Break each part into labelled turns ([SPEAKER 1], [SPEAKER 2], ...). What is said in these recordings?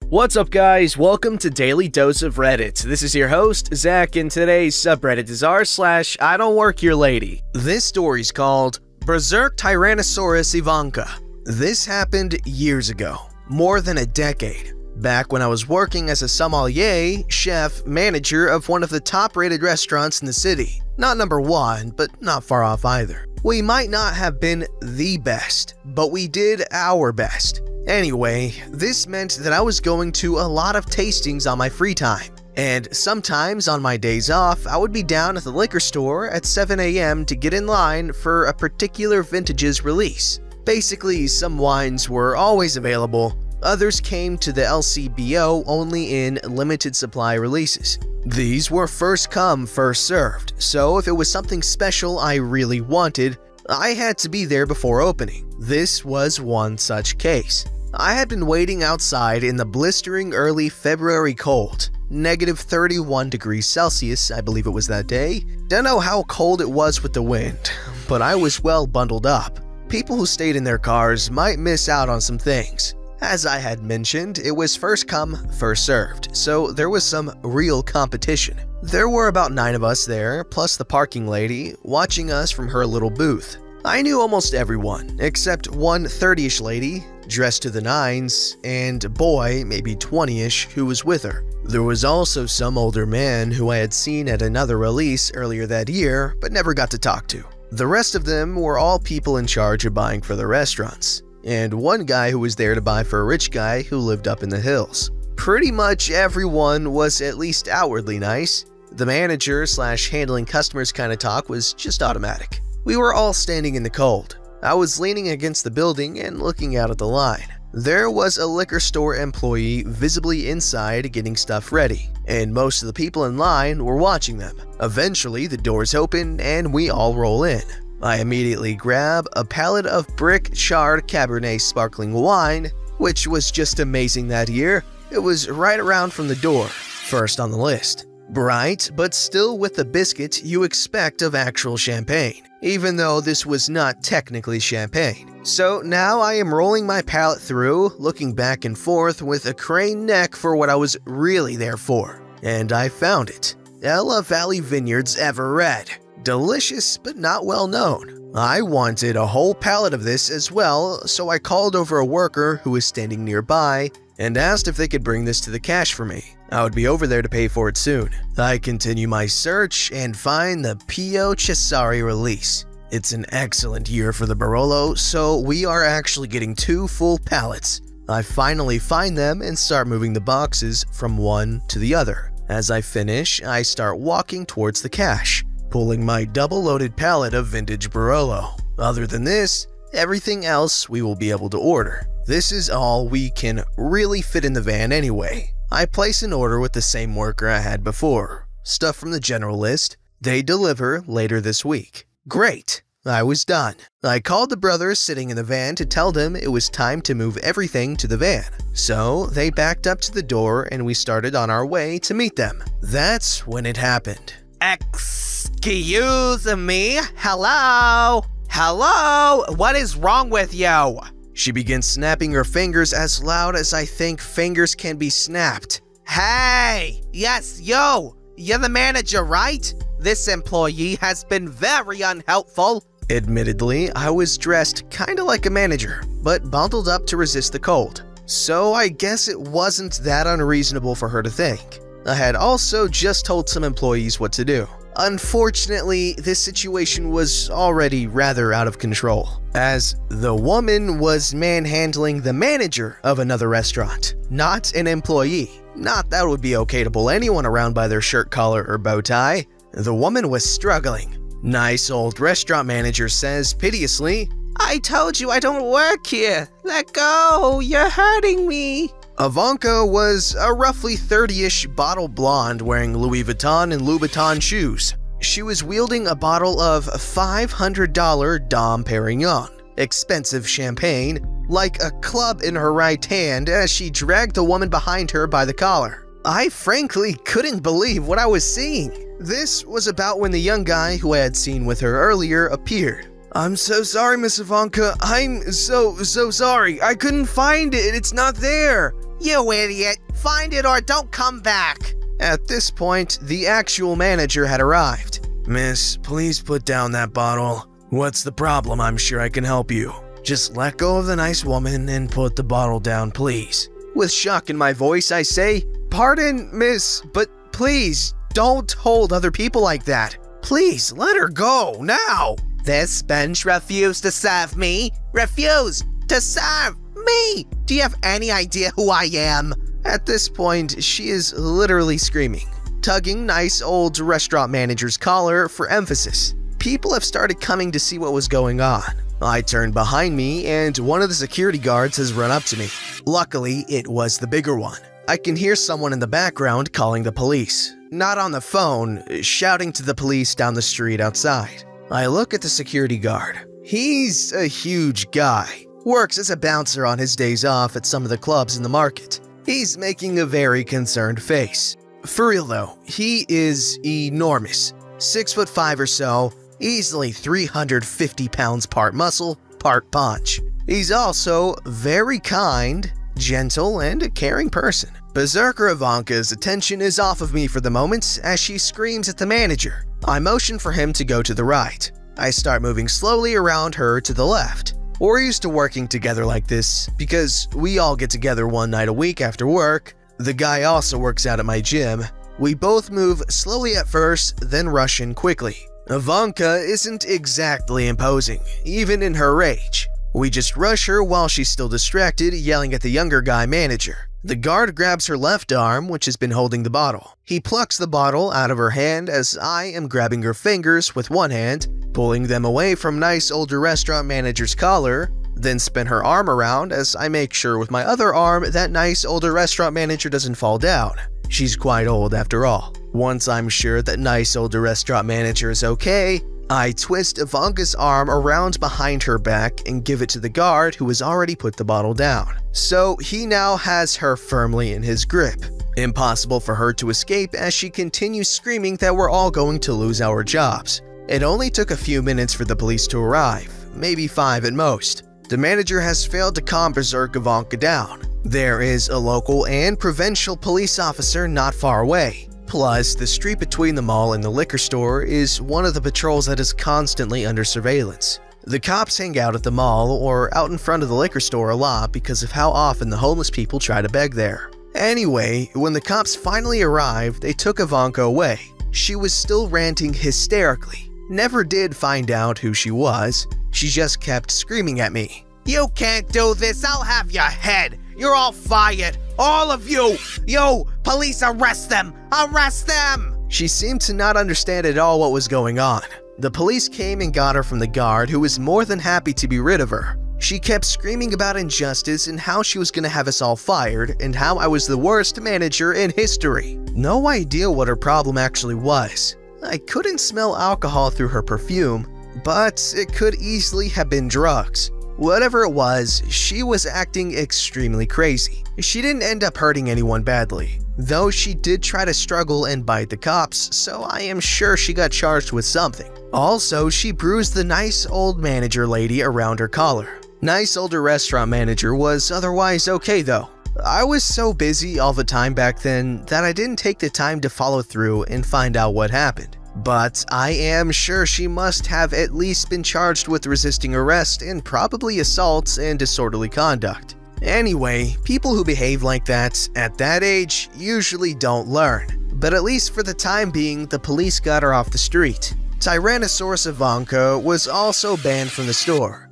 [SPEAKER 1] What's up, guys? Welcome to Daily Dose of Reddit. This is your host, Zach, and today's subreddit is r/IDontWorkHereLady. This story's called Berserk Tyrannosaurus Ivanka. This happened years ago, more than a decade, back when I was working as a sommelier, chef, manager of one of the top-rated restaurants in the city. Not number one, but not far off either. We might not have been the best, but we did our best. Anyway, this meant that I was going to a lot of tastings on my free time, and sometimes on my days off, I would be down at the liquor store at 7 a.m. to get in line for a particular vintage's release. Basically, some wines were always available, others came to the LCBO only in limited supply releases. These were first come, first served, so if it was something special I really wanted, I had to be there before opening. This was one such case. I had been waiting outside in the blistering early February cold, negative 31 degrees Celsius, I believe it was that day. Don't know how cold it was with the wind, but I was well bundled up. People who stayed in their cars might miss out on some things. As I had mentioned, it was first come, first served, so there was some real competition. There were about 9 of us there, plus the parking lady, watching us from her little booth. I knew almost everyone, except one 30-ish lady, dressed to the nines, and a boy, maybe 20-ish, who was with her. There was also some older man who I had seen at another release earlier that year, but never got to talk to. The rest of them were all people in charge of buying for the restaurants, and one guy who was there to buy for a rich guy who lived up in the hills. Pretty much everyone was at least outwardly nice. The manager / handling customers kind of talk was just automatic. We were all standing in the cold. I was leaning against the building and looking out at the line. There was a liquor store employee visibly inside getting stuff ready, and most of the people in line were watching them. Eventually, the doors open and we all roll in. I immediately grab a pallet of Brick Charred Cabernet sparkling wine, which was just amazing that year. It was right around from the door, first on the list. Bright, but still with the biscuit you expect of actual champagne, even though this was not technically champagne. So now I am rolling my palate through, looking back and forth with a crane neck for what I was really there for. And I found it. Ella Valley Vineyards Ever Red. Delicious, but not well known. I wanted a whole pallet of this as well, so I called over a worker who was standing nearby and asked if they could bring this to the cash for me. I would be over there to pay for it soon. I continue my search and find the Pio Cesare release. It's an excellent year for the Barolo, so we are actually getting 2 full pallets. I finally find them and start moving the boxes from one to the other. As I finish, I start walking towards the cash, pulling my double-loaded pallet of vintage Barolo. Other than this, everything else we will be able to order. This is all we can really fit in the van anyway. I place an order with the same worker I had before. Stuff from the general list. They deliver later this week. Great. I was done. I called the brothers sitting in the van to tell them it was time to move everything to the van. So they backed up to the door and we started on our way to meet them. That's when it happened.
[SPEAKER 2] Excuse me? Hello? Hello? What is wrong with you?
[SPEAKER 1] She begins snapping her fingers as loud as I think fingers can be snapped.
[SPEAKER 2] Hey! Yes, you! You're the manager, right? This employee has been very unhelpful.
[SPEAKER 1] Admittedly, I was dressed kinda like a manager, but bundled up to resist the cold. So I guess it wasn't that unreasonable for her to think. I had also just told some employees what to do. Unfortunately, this situation was already rather out of control, as the woman was manhandling the manager of another restaurant, not an employee. Not that it would be okay to pull anyone around by their shirt collar or bow tie. The woman was struggling. Nice old restaurant manager says piteously,
[SPEAKER 2] I told you I don't work here. Let go, you're hurting me.
[SPEAKER 1] Ivanka was a roughly 30-ish bottle blonde wearing Louis Vuitton and Louboutin shoes. She was wielding a bottle of $500 Dom Perignon, expensive champagne, like a club in her right hand as she dragged the woman behind her by the collar. I frankly couldn't believe what I was seeing. This was about when the young guy who I had seen with her earlier appeared. I'm so sorry, Miss Ivanka. I'm so sorry. I couldn't find it. It's not there.
[SPEAKER 2] You idiot. Find it or don't come back.
[SPEAKER 1] At this point, the actual manager had arrived. Miss, please put down that bottle. What's the problem? I'm sure I can help you. Just let go of the nice woman and put the bottle down, please. With shock in my voice, I say, "Pardon, miss, but please don't hold other people like that. Please let her go now."
[SPEAKER 2] This bench refused to serve me. Refused to serve me. Do you have any idea who I am?
[SPEAKER 1] At this point, she is literally screaming, tugging nice old restaurant manager's collar for emphasis. People have started coming to see what was going on. I turn behind me and one of the security guards has run up to me. Luckily, it was the bigger one. I can hear someone in the background calling the police. Not on the phone, shouting to the police down the street outside. I look at the security guard. He's a huge guy. Works as a bouncer on his days off at some of the clubs in the market. He's making a very concerned face. For real though, he is enormous. 6'5" or so, easily 350 pounds part muscle, part punch. He's also very kind, gentle, and a caring person. Berserker Ivanka's attention is off of me for the moment as she screams at the manager. I motion for him to go to the right. I start moving slowly around her to the left. We're used to working together like this because we all get together one night a week after work. The guy also works out at my gym. We both move slowly at first, then rush in quickly. Ivanka isn't exactly imposing, even in her rage. We just rush her while she's still distracted, yelling at the younger guy manager. The guard grabs her left arm, which has been holding the bottle. He plucks the bottle out of her hand as I am grabbing her fingers with one hand, pulling them away from nice older restaurant manager's collar, then spin her arm around as I make sure with my other arm that nice older restaurant manager doesn't fall down. She's quite old after all. Once I'm sure that nice older restaurant manager is okay, I twist Ivanka's arm around behind her back and give it to the guard who has already put the bottle down. So he now has her firmly in his grip. Impossible for her to escape as she continues screaming that we're all going to lose our jobs. It only took a few minutes for the police to arrive, maybe 5 at most. The manager has failed to calm Berserk Ivanka down. There is a local and provincial police officer not far away. Plus, the street between the mall and the liquor store is one of the patrols that is constantly under surveillance. The cops hang out at the mall or out in front of the liquor store a lot because of how often the homeless people try to beg there. Anyway, when the cops finally arrived, they took Ivanka away. She was still ranting hysterically. Never did find out who she was. She just kept screaming at me.
[SPEAKER 2] You can't do this. I'll have your head. You're all fired. All of you. Yo, police, arrest them. Arrest them.
[SPEAKER 1] She seemed to not understand at all what was going on. The police came and got her from the guard, who was more than happy to be rid of her. She kept screaming about injustice and how she was going to have us all fired and how I was the worst manager in history. No idea what her problem actually was. I couldn't smell alcohol through her perfume, but it could easily have been drugs. Whatever it was, she was acting extremely crazy. She didn't end up hurting anyone badly, though she did try to struggle and bite the cops, so I am sure she got charged with something. Also, she bruised the nice old manager lady around her collar. Nice older restaurant manager was otherwise okay though. I was so busy all the time back then that I didn't take the time to follow through and find out what happened. But I am sure she must have at least been charged with resisting arrest and probably assaults and disorderly conduct. Anyway, people who behave like that at that age usually don't learn. But at least for the time being, the police got her off the street. Tyrannosaurus Ivanka was also banned from the store.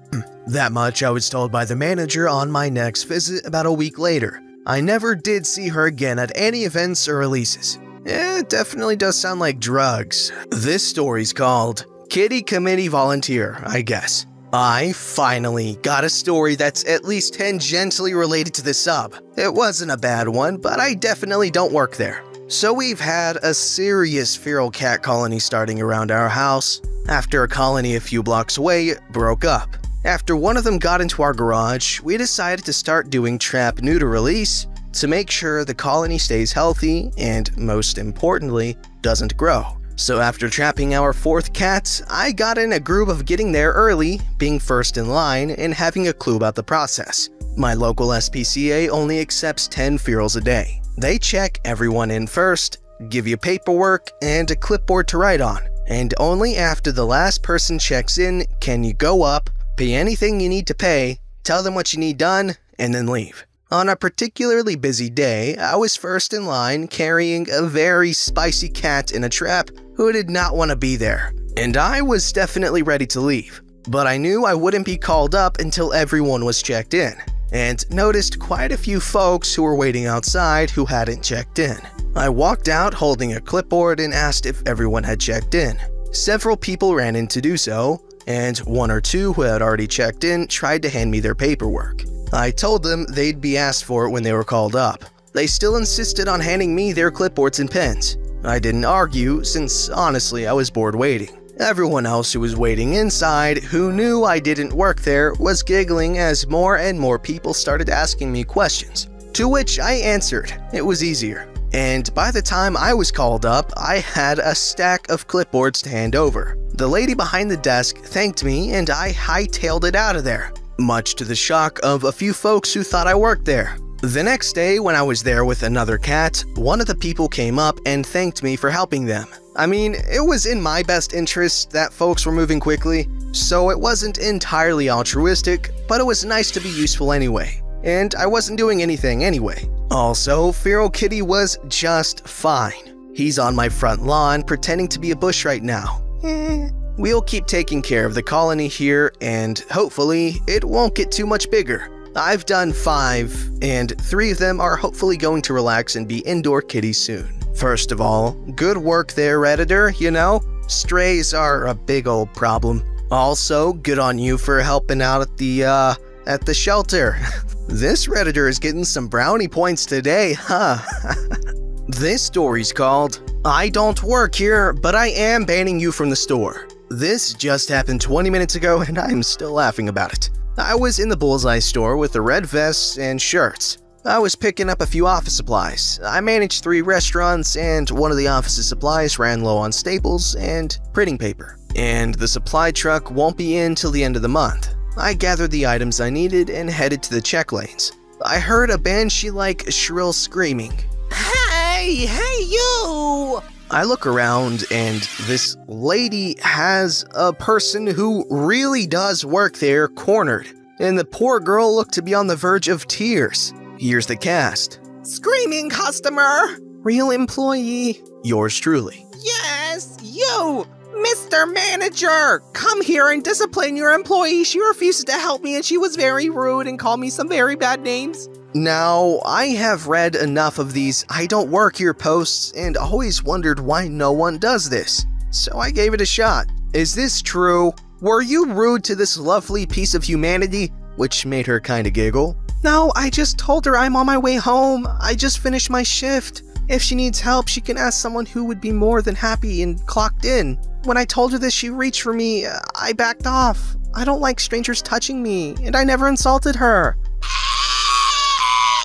[SPEAKER 1] That much I was told by the manager on my next visit about a week later. I never did see her again at any events or releases. It definitely does sound like drugs. This story's called Kitty Committee Volunteer, I guess. I finally got a story that's at least tangentially related to the sub. It wasn't a bad one, but I definitely don't work there. So we've had a serious feral cat colony starting around our house, after a colony a few blocks away broke up. After one of them got into our garage, we decided to start doing trap neuter release to make sure the colony stays healthy and, most importantly, doesn't grow. So after trapping our 4th cat, I got in a groove of getting there early, being first in line, and having a clue about the process. My local SPCA only accepts 10 ferals a day. They check everyone in first, give you paperwork and a clipboard to write on, and only after the last person checks in can you go up, pay anything you need to pay, tell them what you need done, and then leave. On a particularly busy day, I was first in line carrying a very spicy cat in a trap who did not want to be there, and I was definitely ready to leave. But I knew I wouldn't be called up until everyone was checked in, and noticed quite a few folks who were waiting outside who hadn't checked in. I walked out holding a clipboard and asked if everyone had checked in. Several people ran in to do so, and 1 or 2 who had already checked in tried to hand me their paperwork. I told them they'd be asked for it when they were called up. They still insisted on handing me their clipboards and pens. I didn't argue, since honestly I was bored waiting. Everyone else who was waiting inside, who knew I didn't work there, was giggling as more and more people started asking me questions, to which I answered. It was easier. And by the time I was called up, I had a stack of clipboards to hand over. The lady behind the desk thanked me and I hightailed it out of there, much to the shock of a few folks who thought I worked there. The next day, when I was there with another cat, one of the people came up and thanked me for helping them. I mean, it was in my best interest that folks were moving quickly, so it wasn't entirely altruistic, but it was nice to be useful anyway. And I wasn't doing anything anyway. Also, Feral Kitty was just fine. He's on my front lawn pretending to be a bush right now. We'll keep taking care of the colony here, and hopefully it won't get too much bigger. I've done 5, and 3 of them are hopefully going to relax and be indoor kitties soon. First of all, good work there, Redditor, you know? Strays are a big old problem. Also, good on you for helping out at the shelter. This Redditor is getting some brownie points today, huh? This story's called, I don't work here, but I am banning you from the store. This just happened 20 minutes ago and I'm still laughing about it. I was in the Bullseye store with the red vests and shirts. I was picking up a few office supplies. I managed 3 restaurants and one of the office's supplies ran low on staples and printing paper. And the supply truck won't be in till the end of the month. I gathered the items I needed and headed to the check lanes. I heard a banshee-like shrill screaming.
[SPEAKER 2] Hey you!
[SPEAKER 1] I look around and this lady has a person who really does work there cornered, and the poor girl looked to be on the verge of tears. Here's the cast.
[SPEAKER 2] Screaming customer!
[SPEAKER 1] Real employee. Yours truly.
[SPEAKER 2] Yes, you! Mr. Manager! Come here and discipline your employee. She refuses to help me and she was very rude and called me some very bad names.
[SPEAKER 1] Now, I have read enough of these I don't work here posts and always wondered why no one does this. So I gave it a shot. Is this true? Were you rude to this lovely piece of humanity? Which made her kinda giggle. No, I just told her I'm on my way home. I just finished my shift. If she needs help, she can ask someone who would be more than happy and clocked in. When I told her this, she reached for me. I backed off. I don't like strangers touching me, and I never insulted her.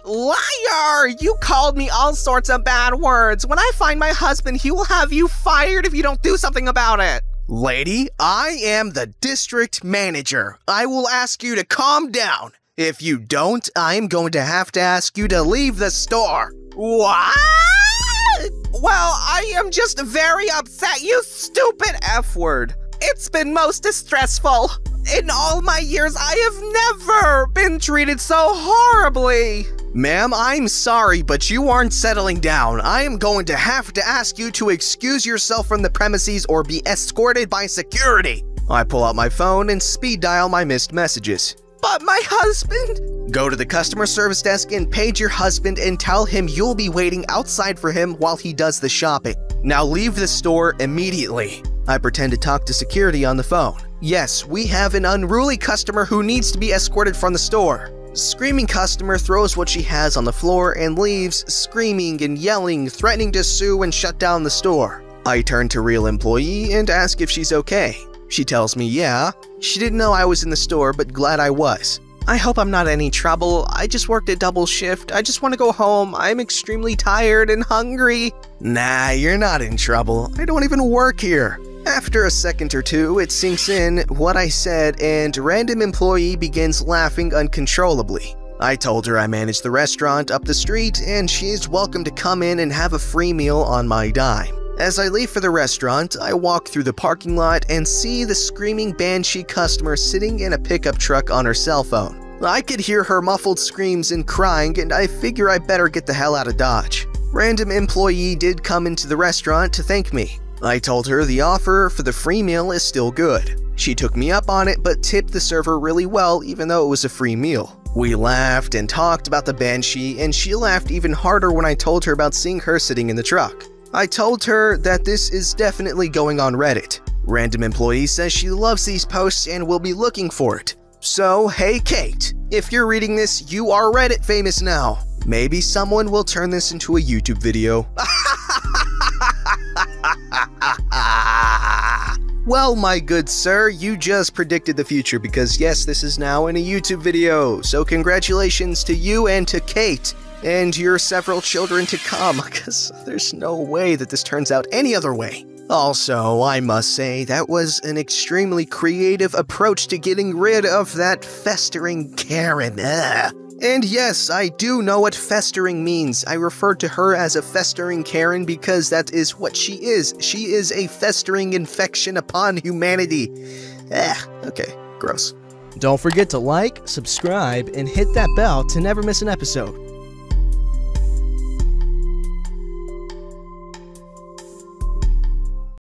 [SPEAKER 2] Liar! You called me all sorts of bad words. When I find my husband, he will have you fired if you don't do something about it.
[SPEAKER 1] Lady, I am the district manager. I will ask you to calm down. If you don't, I am going to have to ask you to leave the store.
[SPEAKER 2] What? Well, I am just very upset, you stupid F-word. It's been most distressful. In all my years, I have never been treated so horribly.
[SPEAKER 1] Ma'am, I'm sorry, but you aren't settling down. I am going to have to ask you to excuse yourself from the premises or be escorted by security. I pull out my phone and speed dial my missed messages.
[SPEAKER 2] But my husband?
[SPEAKER 1] Go to the customer service desk and page your husband and tell him you'll be waiting outside for him while he does the shopping. Now leave the store immediately. I pretend to talk to security on the phone. Yes, we have an unruly customer who needs to be escorted from the store. Screaming customer throws what she has on the floor and leaves, screaming and yelling, threatening to sue and shut down the store. I turn to real employee and ask if she's okay. She tells me yeah. She didn't know I was in the store, but glad I was.
[SPEAKER 2] I hope I'm not any trouble. I just worked a double shift. I just want to go home. I'm extremely tired and hungry.
[SPEAKER 1] Nah, you're not in trouble. I don't even work here. After a second or two, it sinks in what I said, and random employee begins laughing uncontrollably. I told her I manage the restaurant up the street, and she is welcome to come in and have a free meal on my dime. As I leave for the restaurant, I walk through the parking lot and see the screaming banshee customer sitting in a pickup truck on her cell phone. I could hear her muffled screams and crying, and I figure I better get the hell out of Dodge. Random employee did come into the restaurant to thank me. I told her the offer for the free meal is still good. She took me up on it but tipped the server really well even though it was a free meal. We laughed and talked about the banshee, and she laughed even harder when I told her about seeing her sitting in the truck. I told her that this is definitely going on Reddit. Random employee says she loves these posts and will be looking for it. So, hey Kate, if you're reading this, you are Reddit famous now. Maybe someone will turn this into a YouTube video. Well, my good sir, you just predicted the future because yes, this is now in a YouTube video. So congratulations to you and to Kate and your several children to come, because there's no way that this turns out any other way. Also, I must say, that was an extremely creative approach to getting rid of that festering Karen. Ugh. And yes, I do know what festering means. I referred to her as a festering Karen because that is what she is. She is a festering infection upon humanity. Okay, gross.
[SPEAKER 3] Don't forget to like, subscribe, and hit that bell to never miss an episode.